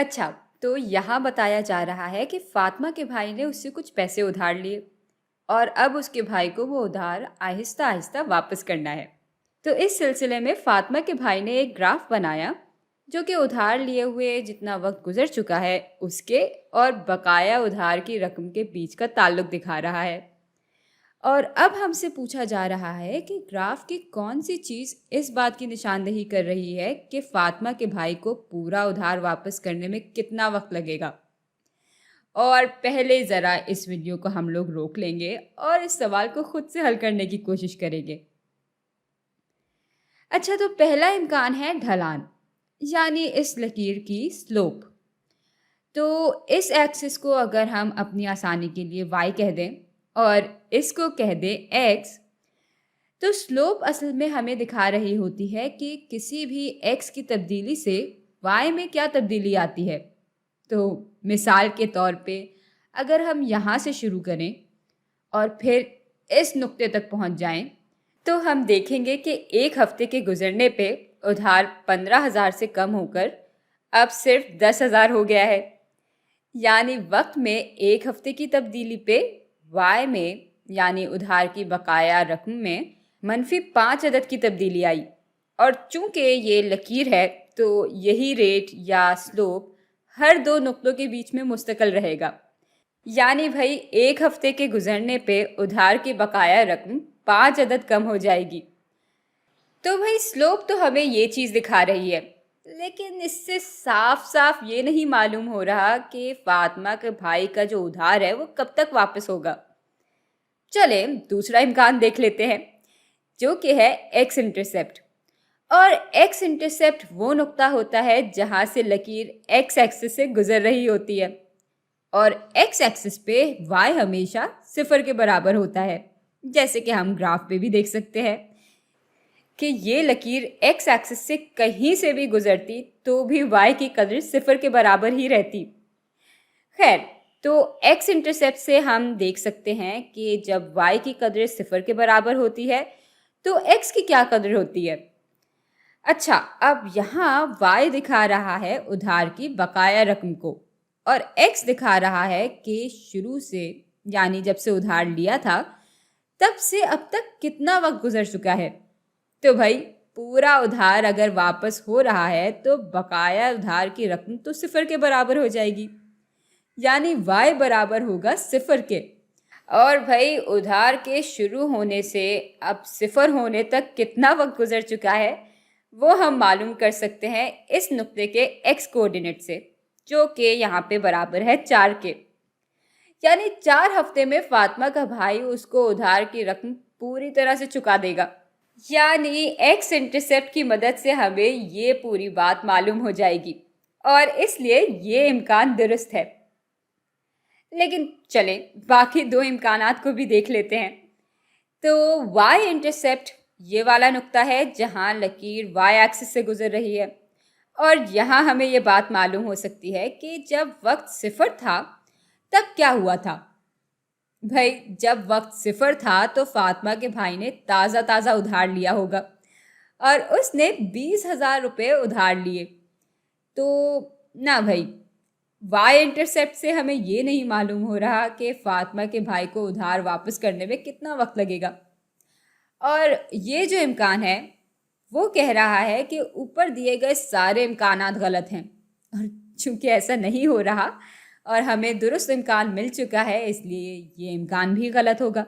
अच्छा, तो यहाँ बताया जा रहा है कि फातिमा के भाई ने उससे कुछ पैसे उधार लिए और अब उसके भाई को वो उधार आहिस्ता आहिस्ता वापस करना है। तो इस सिलसिले में फातिमा के भाई ने एक ग्राफ बनाया जो कि उधार लिए हुए जितना वक्त गुजर चुका है उसके और बकाया उधार की रकम के बीच का ताल्लुक दिखा रहा है। और अब हमसे पूछा जा रहा है कि ग्राफ की कौन सी चीज़ इस बात की निशानदेही कर रही है कि फातिमा के भाई को पूरा उधार वापस करने में कितना वक्त लगेगा। और पहले ज़रा इस वीडियो को हम लोग रोक लेंगे और इस सवाल को खुद से हल करने की कोशिश करेंगे। अच्छा, तो पहला इम्कान है ढलान, यानी इस लकीर की स्लोप। तो इस एक्सिस को अगर हम अपनी आसानी के लिए y कह दें और इसको कह दें x, तो स्लोप असल में हमें दिखा रही होती है कि किसी भी x की तब्दीली से y में क्या तब्दीली आती है। तो मिसाल के तौर पे अगर हम यहाँ से शुरू करें और फिर इस नुक्ते तक पहुँच जाएं, तो हम देखेंगे कि एक हफ्ते के गुजरने पे उधार 15,000 से कम होकर अब सिर्फ 10,000 हो गया है। यानी वक्त में एक हफ्ते की तब्दीली पे y में यानी उधार की बकाया रकम में -5 अदद की तब्दीली आई। और चूंकि ये लकीर है तो यही रेट या स्लोप हर दो नुक्तों के बीच में मुस्तकिल रहेगा। यानी भाई एक हफ्ते के गुजरने पे उधार की बकाया रकम 5 अदद कम हो जाएगी। तो भाई स्लोप तो हमें ये चीज़ दिखा रही है, लेकिन इससे साफ साफ ये नहीं मालूम हो रहा कि फातिमा के भाई का जो उधार है वो कब तक वापस होगा। चले दूसरा इम्कान देख लेते हैं, जो कि है एक्स इंटरसेप्ट। और एक्स इंटरसेप्ट वो नुक्ता होता है जहाँ से लकीर एक्स एक्सिस से गुजर रही होती है और एक्स एक्सिस पे y हमेशा 0 के बराबर होता है। जैसे कि हम ग्राफ पे भी देख सकते हैं कि ये लकीर एक्स एक्सिस से कहीं से भी गुजरती तो भी y की कदर 0 के बराबर ही रहती। खैर, तो एक्स इंटरसेप्ट से हम देख सकते हैं कि जब y की कदर 0 के बराबर होती है तो x की क्या कदर होती है। अच्छा, अब यहाँ y दिखा रहा है उधार की बकाया रकम को और x दिखा रहा है कि शुरू से यानी जब से उधार लिया था तब से अब तक कितना वक्त गुजर चुका है। तो भाई पूरा उधार अगर वापस हो रहा है तो बकाया उधार की रकम तो 0 के बराबर हो जाएगी, यानी y बराबर होगा 0 के। और भाई उधार के शुरू होने से अब 0 होने तक कितना वक्त गुजर चुका है वो हम मालूम कर सकते हैं इस नुक्ते के x कोऑर्डिनेट से, जो कि यहाँ पे बराबर है 4 के। यानी 4 हफ्ते में फातिमा का भाई उसको उधार की रकम पूरी तरह से चुका देगा। यानी एक्स इंटरसेप्ट की मदद से हमें ये पूरी बात मालूम हो जाएगी और इसलिए ये इम्कान दुरुस्त है। लेकिन चले बाकी दो इम्कानात को भी देख लेते हैं। तो y इंटरसेप्ट ये वाला नुक्ता है जहाँ लकीर y एक्सिस से गुजर रही है और यहाँ हमें ये बात मालूम हो सकती है कि जब वक्त 0 था तब क्या हुआ था। भाई जब वक्त 0 था तो फातिमा के भाई ने ताज़ा उधार लिया होगा और उसने 20,000 रुपये उधार लिए। तो ना भाई, y इंटरसेप्ट से हमें ये नहीं मालूम हो रहा कि फातिमा के भाई को उधार वापस करने में कितना वक्त लगेगा। और ये जो इम्कान है वो कह रहा है कि ऊपर दिए गए सारे इम्कानात गलत हैं और चूंकि ऐसा नहीं हो रहा और हमें दुरुस्त इम्कान मिल चुका है इसलिए ये इम्कान भी गलत होगा।